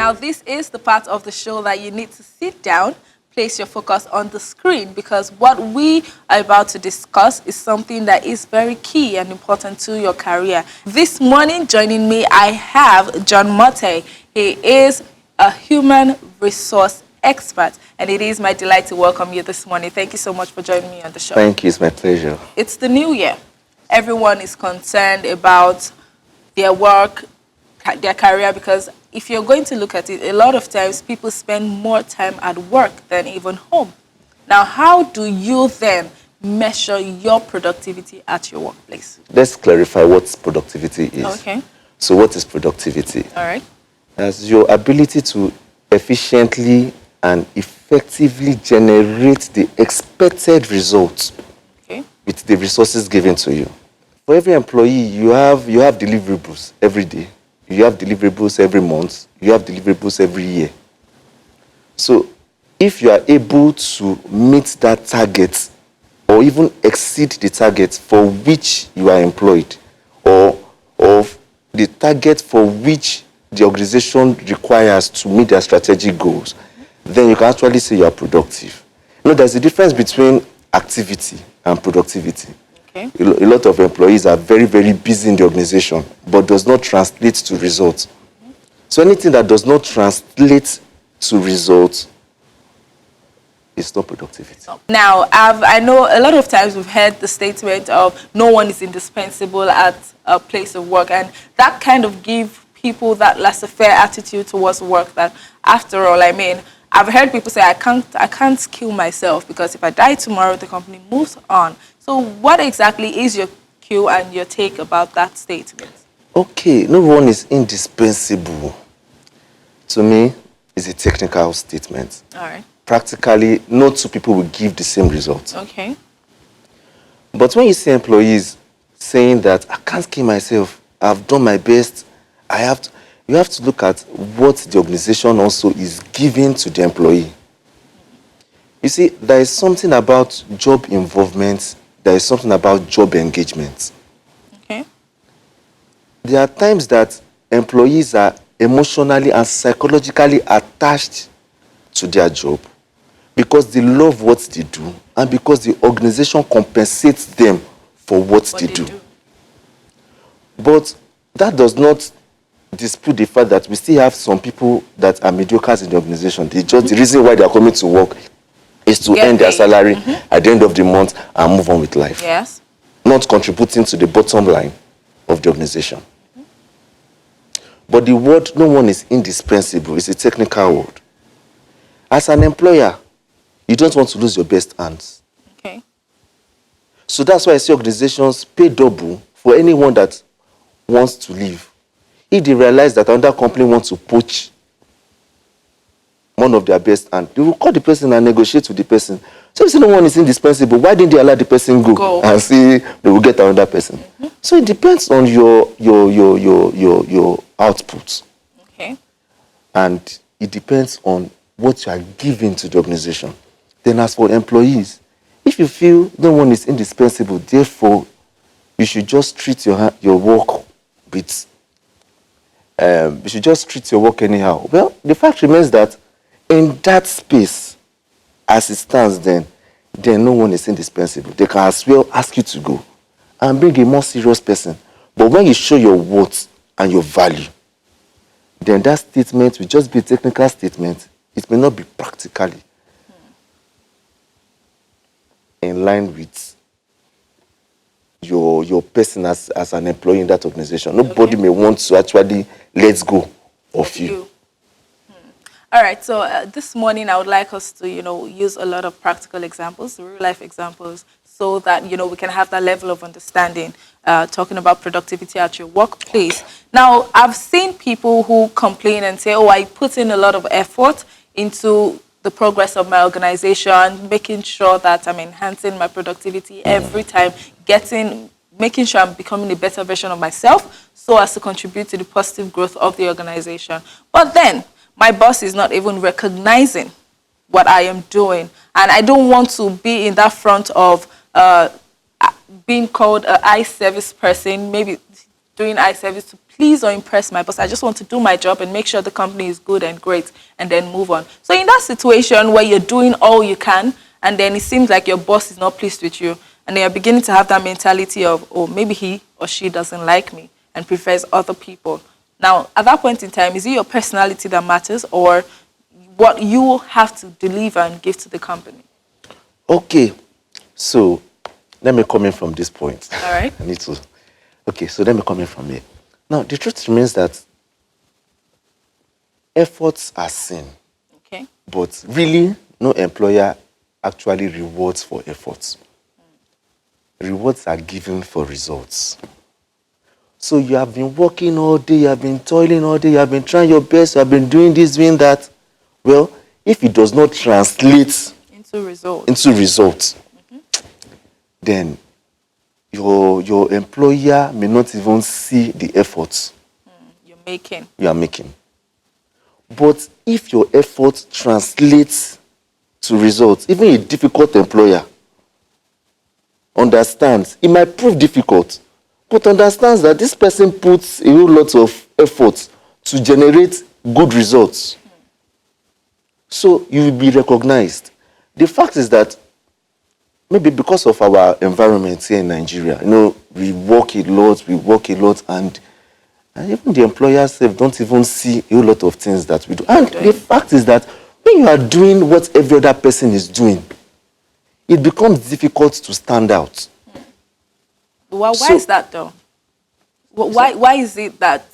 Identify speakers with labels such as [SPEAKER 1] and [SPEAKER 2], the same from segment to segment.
[SPEAKER 1] Now, this is the part of the show that you need to sit down, place your focus on the screen, because what we are about to discuss is something that is very key and important to your career. This morning, joining me, I have John Motte. He is a human resource expert, and it is my delight to welcome you this morning. Thank you so much for joining me on the show.
[SPEAKER 2] Thank you. It's my pleasure.
[SPEAKER 1] It's the new year. Everyone is concerned about their work, their career, because if you're going to look at it, a lot of times people spend more time at work than even home. Now, how do you then measure your productivity at your workplace?
[SPEAKER 2] Let's clarify what productivity is.
[SPEAKER 1] Okay.
[SPEAKER 2] So what is productivity?
[SPEAKER 1] All right.
[SPEAKER 2] As your ability to efficiently and effectively generate the expected results with the resources given to you. For every employee, you have deliverables every day. You have deliverables every month. You have deliverables every year. So if you are able to meet that target or even exceed the target for which you are employed, or of the target for which the organization requires to meet their strategic goals, then you can actually say you are productive. You know, there's a difference between activity and productivity.
[SPEAKER 1] Okay.
[SPEAKER 2] A lot of employees are very, very busy in the organization, but does not translate to results. So anything that does not translate to results is not productivity.
[SPEAKER 1] Now, I know a lot of times we've heard the statement of no one is indispensable at a place of work, and that kind of gives people that laissez-faire attitude towards work, that after all, I mean, I've heard people say, I can't kill myself because if I die tomorrow, the company moves on. So what exactly is your cue and your take about that statement?
[SPEAKER 2] Okay, no one is indispensable. To me, it's a technical statement.
[SPEAKER 1] All right.
[SPEAKER 2] Practically, no two people will give the same result.
[SPEAKER 1] Okay.
[SPEAKER 2] But when you see employees saying that, I can't kill myself, I've done my best, you have to look at what the organization also is giving to the employee. You see, there is something about job involvement, there is something about job engagement.
[SPEAKER 1] Okay.
[SPEAKER 2] There are times that employees are emotionally and psychologically attached to their job because they love what they do and because the organization compensates them for what they do. But that does not dispute the fact that we still have some people that are mediocres in the organization. The reason why they are coming to work is to earn their salary at the end of the month and move on with life.
[SPEAKER 1] Yes.
[SPEAKER 2] Not contributing to the bottom line of the organization. But the word no one is indispensable is a technical word. As an employer, you don't want to lose your best hands.
[SPEAKER 1] Okay.
[SPEAKER 2] So that's why I see organizations pay double for anyone that wants to leave. If they realize that another company wants to poach one of their best hands, they will call the person and negotiate with the person. So if no one is indispensable, why didn't they allow the person go and see they will get another person? So it depends on your output.
[SPEAKER 1] Okay.
[SPEAKER 2] And it depends on what you are giving to the organization. Then as for employees, if you feel no one is indispensable, therefore you should just treat your work with you should just treat your work anyhow. Well, the fact remains that in that space, as it stands then no one is indispensable. They can as well ask you to go and bring a more serious person. But when you show your worth and your value, then that statement will just be a technical statement. It may not be practically in line with your person as an employee in that organization. Nobody may want to actually let go of you.
[SPEAKER 1] All right, so this morning I would like us to, use a lot of practical examples, real-life examples, so that, we can have that level of understanding, talking about productivity at your workplace. Now, I've seen people who complain and say, oh, I put in a lot of effort into the progress of my organization, making sure that I'm enhancing my productivity every time, making sure I'm becoming a better version of myself so as to contribute to the positive growth of the organization. But then my boss is not even recognizing what I am doing. And I don't want to be in that front of being called an eye service person. Maybe doing eye service to please or impress my boss. I just want to do my job and make sure the company is good and great and then move on. So in that situation where you're doing all you can and then it seems like your boss is not pleased with you and you're beginning to have that mentality of, oh, maybe he or she doesn't like me and prefers other people. Now, at that point in time, is it your personality that matters or what you have to deliver and give to the company?
[SPEAKER 2] Okay, so let me come in from this point.
[SPEAKER 1] All right.
[SPEAKER 2] I need to. Okay, so let me come in from here. Now, the truth remains that efforts are seen.
[SPEAKER 1] Okay.
[SPEAKER 2] But really, no employer actually rewards for efforts. Rewards are given for results. So you have been working all day, you have been toiling all day, you have been trying your best, you have been doing this, doing that. Well, if it does not translate
[SPEAKER 1] into
[SPEAKER 2] results, then your employer may not even see the efforts
[SPEAKER 1] you are
[SPEAKER 2] making. But if your effort translates to results, even a difficult employer understands, it might prove difficult, but understands that this person puts a whole lot of effort to generate good results. So you will be recognized. The fact is that maybe because of our environment here in Nigeria, we work a lot, and even the employers don't even see a whole lot of things that we do. And the fact is that when you are doing what every other person is doing, it becomes difficult to stand out.
[SPEAKER 1] Why is that though? Why is it that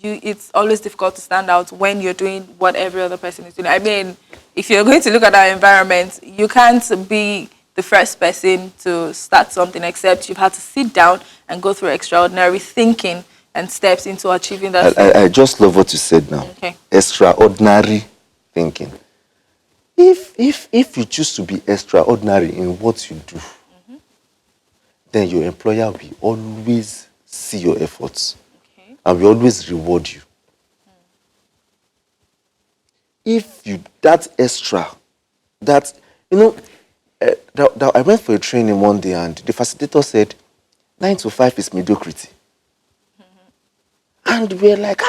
[SPEAKER 1] it's always difficult to stand out when you're doing what every other person is doing? I mean, if you're going to look at our environment, you can't be the first person to start something except you've had to sit down and go through extraordinary thinking and steps into achieving that.
[SPEAKER 2] I just love what you said now.
[SPEAKER 1] Okay.
[SPEAKER 2] Extraordinary thinking. If you choose to be extraordinary in what you do, then your employer will always see your efforts and will always reward you. If you I went for a training one day and the facilitator said 9 to 5 is mediocrity. And we're like,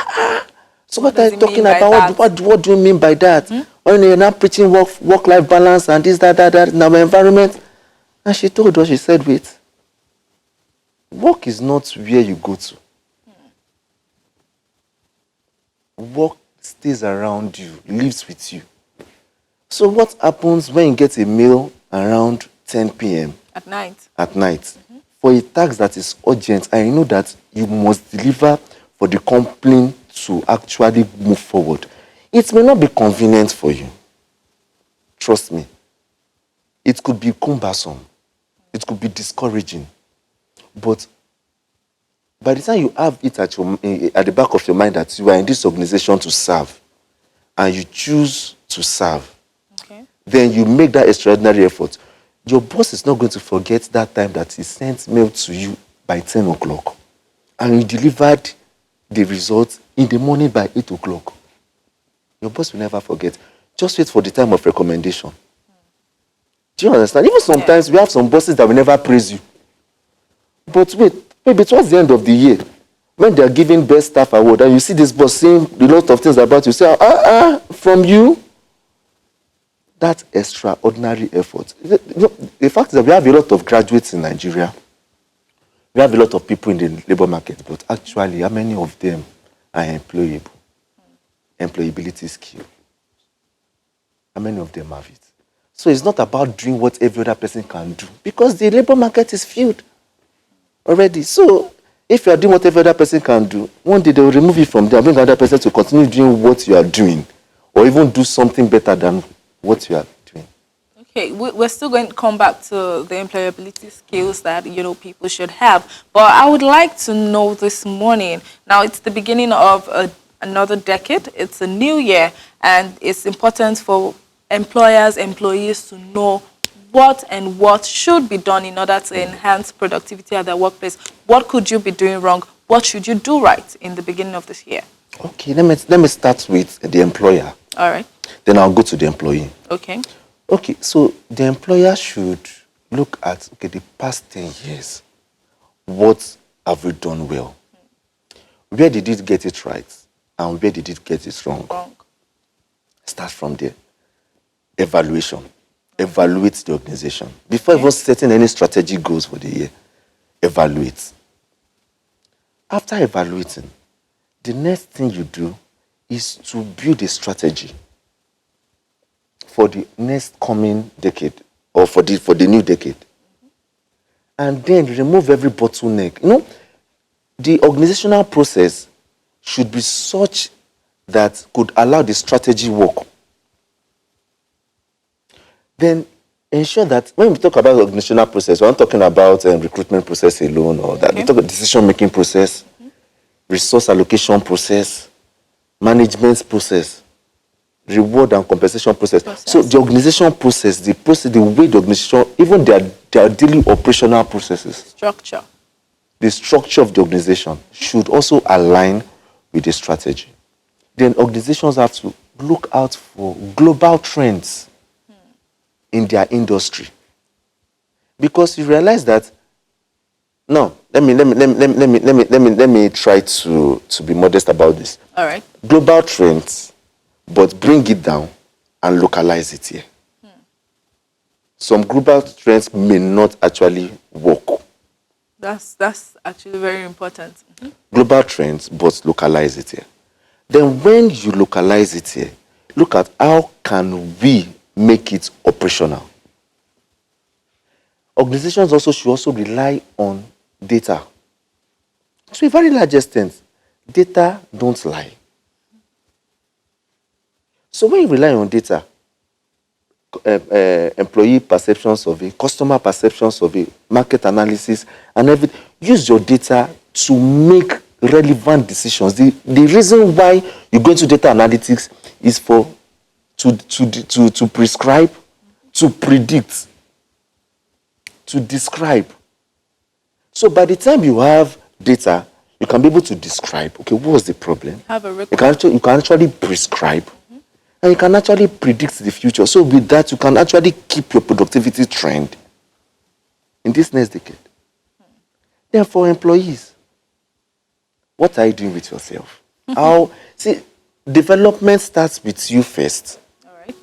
[SPEAKER 2] so what are you talking about? What do you mean by that? When you're not preaching work-life balance and this, that in our environment. And she told us, she said, wait, work is not where you go to. Work stays around you, lives with you. So what happens when you get a mail around 10 p.m.
[SPEAKER 1] At
[SPEAKER 2] night, for a task that is urgent, and you know that you must deliver for the company to actually move forward, it may not be convenient for you. Trust me. It could be cumbersome. It could be discouraging. But by the time you have it at the back of your mind that you are in this organization to serve, and you choose to serve, then you make that extraordinary effort. Your boss is not going to forget that time that he sent mail to you by 10 o'clock, and you delivered the results in the morning by 8 o'clock. Your boss will never forget. Just wait for the time of recommendation. Do you understand? Even sometimes we have some bosses that will never praise you. But wait, maybe towards the end of the year, when they are giving best staff award, and you see this boss saying a lot of things about you, say, from you, that extraordinary effort. The fact is that we have a lot of graduates in Nigeria. We have a lot of people in the labor market, but actually, how many of them are employable? Employability skill. How many of them have it? So it's not about doing what every other person can do, because the labor market is filled already. So if you are doing what every other person can do, one day they will remove you from there and bring another person to continue doing what you are doing, or even do something better than what you are doing.
[SPEAKER 1] Okay, we're still going to come back to the employability skills that people should have, but I would like to know this morning. Now it's the beginning of another decade. It's a new year, and it's important for employees to know what should be done in order to enhance productivity at their workplace. What could you be doing wrong? What should you do right in the beginning of this year?
[SPEAKER 2] Okay, let me start with the employer.
[SPEAKER 1] All right.
[SPEAKER 2] Then I'll go to the employee.
[SPEAKER 1] Okay.
[SPEAKER 2] Okay, so the employer should look at the past 10 years. What have we done well? Where did it get it right? And where did it get it wrong?
[SPEAKER 1] Wrong.
[SPEAKER 2] Start from there. Evaluation. Evaluate the organization. Before even setting any strategic goals for the year, evaluate. After evaluating, the next thing you do is to build a strategy for the next coming decade or for the new decade. And then remove every bottleneck. The organizational process should be such that could allow the strategy work. Then ensure that when we talk about organizational process, we're not talking about recruitment process alone or that. We talk about decision-making process, resource allocation process, management process, reward and compensation process. So the organization process, the way the organization, even their daily operational processes.
[SPEAKER 1] Structure.
[SPEAKER 2] The structure of the organization should also align with the strategy. Then organizations have to look out for global trends in their industry. Because you realize that, no, let me try to be modest about this.
[SPEAKER 1] All right.
[SPEAKER 2] Global trends, but bring it down and localize it here. Some global trends may not actually work.
[SPEAKER 1] That's actually very important.
[SPEAKER 2] Global trends, but localize it here. Then when you localize it here, look at how can we make it operational. Organizations also should also rely on data. To a very large extent, data don't lie. So when you rely on data, employee perception survey, customer perception survey, market analysis, and everything, use your data to make relevant decisions. The reason why you go into data analytics is to prescribe, to predict, to describe. So by the time you have data, you can be able to describe, okay, what's the problem?
[SPEAKER 1] Have a
[SPEAKER 2] record. You can actually prescribe, and you can actually predict the future. So with that, you can actually keep your productivity trend in this next decade. Then for employees, what are you doing with yourself? Development starts with you first.
[SPEAKER 1] All right.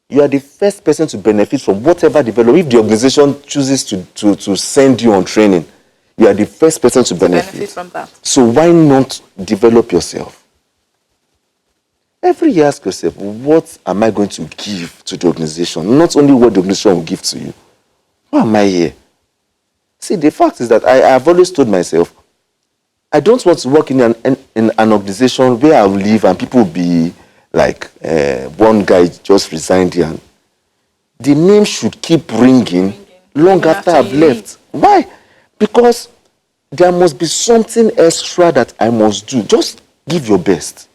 [SPEAKER 2] You are the first person to benefit from whatever development. If the organization chooses to send you on training, you are the first person to benefit
[SPEAKER 1] from that.
[SPEAKER 2] So why not develop yourself? Every year ask yourself, what am I going to give to the organization? Not only what the organization will give to you. Why am I here? See, the fact is that I have always told myself, I don't want to work in an organization where I will leave and people will be like, one guy just resigned here. And the name should keep ringing long after I've left. Why? Because there must be something extra that I must do. Just give your best.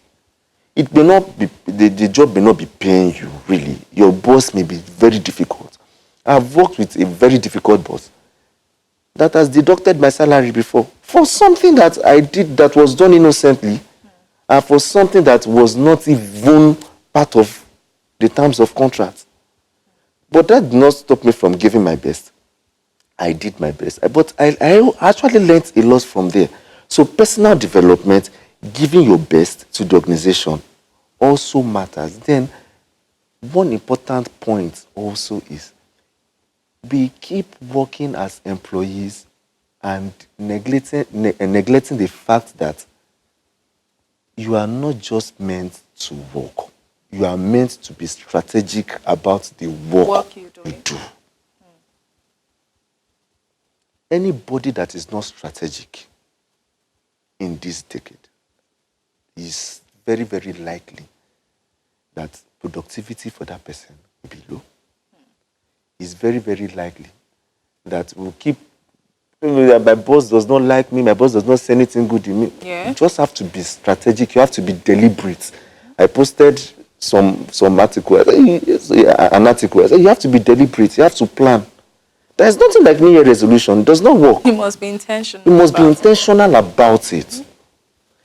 [SPEAKER 2] It may not be, the job may not be paying you, really. Your boss may be very difficult. I've worked with a very difficult boss that has deducted my salary before for something that I did that was done innocently, and for something that was not even part of the terms of contract. But that did not stop me from giving my best. I did my best. But I actually learned a lot from there. So personal development, giving your best to the organization also matters. Then one important point also is we keep working as employees and neglecting the fact that you are not just meant to work. You are meant to be strategic about the work you do. Anybody that is not strategic in this decade is very, very likely that productivity for that person will be low. It's very, very likely that we'll keep, my boss does not like me, my boss does not say anything good in me.
[SPEAKER 1] Yeah.
[SPEAKER 2] You just have to be strategic, you have to be deliberate. I posted some article, an article. I said, you have to be deliberate, you have to plan. There's nothing like New Year resolution. It does not work.
[SPEAKER 1] You must be intentional.
[SPEAKER 2] You must be intentional about it.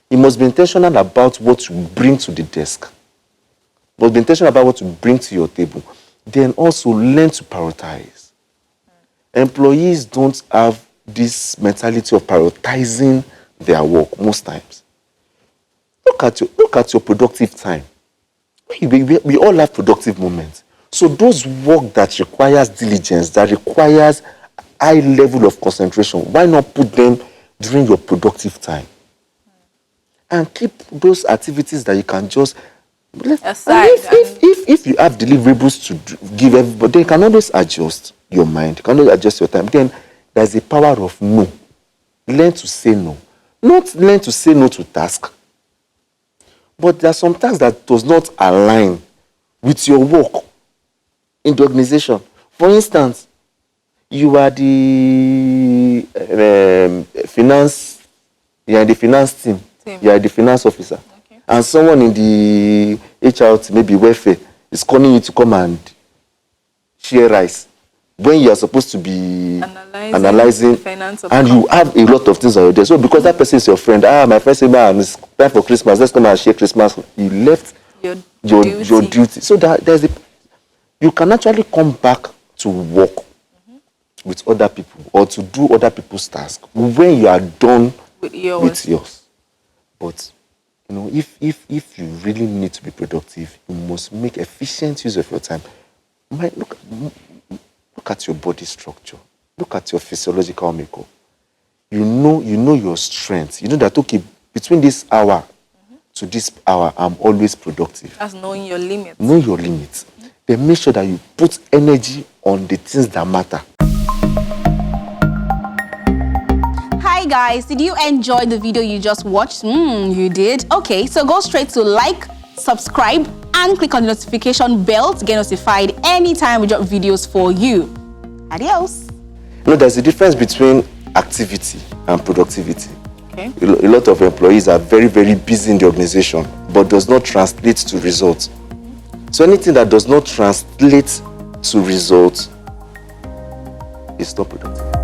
[SPEAKER 2] You must be intentional about what you bring to the desk. You must be intentional about what you bring to your table. Then also learn to prioritize. Employees don't have this mentality of prioritizing their work most times. Look at your productive time. We all have productive moments. So those work that requires diligence, that requires high level of concentration, why not put them during your productive time? And keep those activities that you can just aside. If you have deliverables to give everybody, you can always adjust your mind. You can always adjust your time. Then there's a power of no. Learn to say no. Not learn to say no to task. But there are some tasks that does not align with your work in the organization. For instance, you are the finance team. You are the finance officer. Okay. And someone in the HR, maybe welfare, is calling you to come and share rice when you are supposed to be analyzing and you have a lot of things on your desk. So because that person is your friend, my friend said, man, it's time for Christmas, let's come and share Christmas. You left your duty. So that you can actually come back to work with other people or to do other people's tasks when you are done with yours. But if you really need to be productive, you must make efficient use of your time. Look at your body structure. Look at your physiological makeup. You know your strength. You know that, okay, between this hour to this hour, I'm always productive.
[SPEAKER 1] That's knowing your limits.
[SPEAKER 2] Know your limits. Then make sure that you put energy on the things that matter.
[SPEAKER 3] Hi guys, did you enjoy the video you just watched? You did? Okay, so go straight to like, subscribe, and click on the notification bell to get notified anytime we drop videos for you. Adios.
[SPEAKER 2] There's a difference between activity and productivity.
[SPEAKER 1] Okay.
[SPEAKER 2] A lot of employees are very, very busy in the organization, but does not translate to results. So anything that does not translate to results is not productive.